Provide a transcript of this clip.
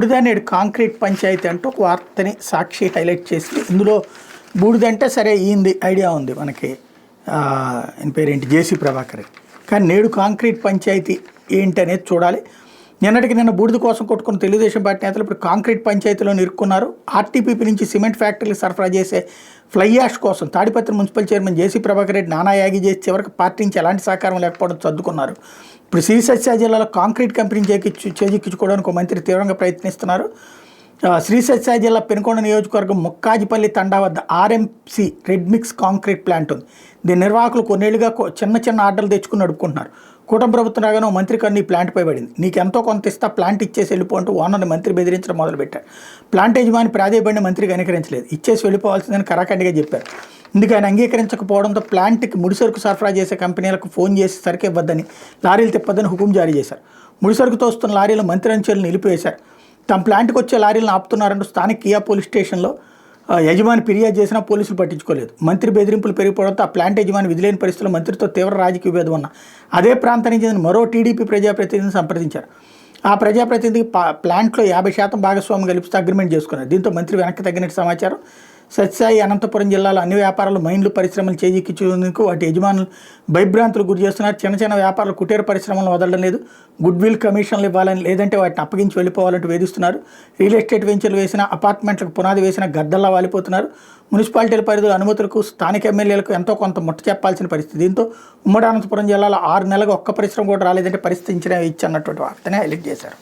బూడిద నేడు కాంక్రీట్ పంచాయతీ అంటూ ఒక వార్తని సాక్షి హైలైట్ చేసి ఇందులో బూడిద అంటే సరే ఈంది ఐడియా ఉంది మనకి. ఆయన పేరేంటి, జేసీ ప్రభాకర్. కానీ నేడు కాంక్రీట్ పంచాయతీ ఏంటి అనేది చూడాలి. నిన్నటికి నిన్న బూడిద కోసం కొట్టుకున్న తెలుగుదేశం పార్టీ నేతలు ఇప్పుడు కాంక్రీట్ పంచాయతీలో ఇరుక్కున్నారు. ఆర్టీపీపీ నుంచి సిమెంట్ ఫ్యాక్టరీలకు సరఫరా చేసే ఫ్లై యాష్ కోసం తాడిపత్రి మున్సిపల్ చైర్మన్ జేసీ ప్రభాకర్ రెడ్డి నానా యాగి చేసి చివరికి పార్టీ నుంచి ఎలాంటి సహకారం లేకపోవడం సర్దుకున్నారు. ఇప్పుడు శ్రీ సత్య జిల్లాలో కాంక్రీట్ కంపెనీ చేజిక్కించుకోవడానికి ఒక మంత్రి తీవ్రంగా ప్రయత్నిస్తున్నారు. శ్రీ సత్య జిల్లా పెనుకొండ నియోజకవర్గం ముక్కాజిపల్లి తండా వద్ద RMC red mix concrete plant ఉంది. దీని నిర్వాహకులు కొన్నేళ్లుగా చిన్న చిన్న ఆర్డర్లు తెచ్చుకుని నడుపుకుంటున్నారు. కూటమి ప్రభుత్వం రాగానే మంత్రి కన్ను ఈ ప్లాంట్పై పడింది. నీకు ఎంతో కొంత ఇస్తా, ప్లాంట్ ఇచ్చేసి వెళ్ళిపోంటూ ఓనర్ని మంత్రి బెదిరించడం మొదలుపెట్టారు. ప్లాంట్ యజమాని ప్రాధాయపడిన మంత్రికి అంగీకరించలేదు. ఇచ్చేసి వెళ్ళిపోవాల్సిందని కరాఖండిగా చెప్పారు. ఇందుకు ఆయన అంగీకరించకపోవడంతో ప్లాంట్కి ముడిసరుకు సరఫరా చేసే కంపెనీలకు ఫోన్ చేసి సరుకు ఇవ్వద్దని, లారీలు తిప్పొద్దని హుకుం జారీ చేశారు. ముడిసరుకుతో వస్తున్న లారీలు మంత్రి అంచెలు నిలిపివేశారు. తమ ప్లాంట్కి వచ్చే లారీలను ఆపుతున్నారంటూ స్థానిక కియా పోలీస్ స్టేషన్లో యజమాని ఫిర్యాదు చేసినా పోలీసులు పట్టించుకోలేదు. మంత్రి బెదిరింపులు పెరిగిపోవడంతో ఆ ప్లాంట్ యజమాని విధులేని పరిస్థితుల్లో మంత్రితో తీవ్ర రాజకీయ విభేదం ఉన్న అదే ప్రాంతానికి చెందిన మరో టీడీపీ ప్రజాప్రతినిధిని సంప్రదించారు. ఆ ప్రజాప్రతినిధికి ప్లాంట్లో 50% భాగస్వామ్యం కల్పిస్తూ అగ్రిమెంట్ చేసుకున్నారు. దీంతో మంత్రి వెనక్కి తగ్గినట్టు సమాచారం. సత్యసాయి అనంతపురం జిల్లాలో అన్ని వ్యాపారాలు, మైన్లు, పరిశ్రమలు చేజిక్కించేందుకు వాటి యజమానులు భయభ్రాంతులు గురి చేస్తున్నారు. చిన్న చిన్న వ్యాపారాలు కుటీర పరిశ్రమలను వదలడం లేదు. గుడ్ విల్ కమిషన్లు ఇవ్వాలని, లేదంటే వాటిని అప్పగించి వెళ్ళిపోవాలంటూ వేధిస్తున్నారు. రియల్ ఎస్టేట్ వెంచర్లు వేసిన, అపార్ట్మెంట్లకు పునాది వేసిన గద్దల్లా వాలిపోతున్నారు. మున్సిపాలిటీల పరిధిలో అనుమతులకు స్థానిక ఎమ్మెల్యేలకు ఎంతో కొంత ముట్ట చెప్పాల్సిన పరిస్థితి. దీంతో ఉమ్మడి అనంతపురం జిల్లాలో 6 నెలలకు ఒక్క పరిశ్రమ కూడా రాలేదంటే పరిస్థితి ఇచ్చన్నటువంటి వార్తనే హైలైట్ చేశారు.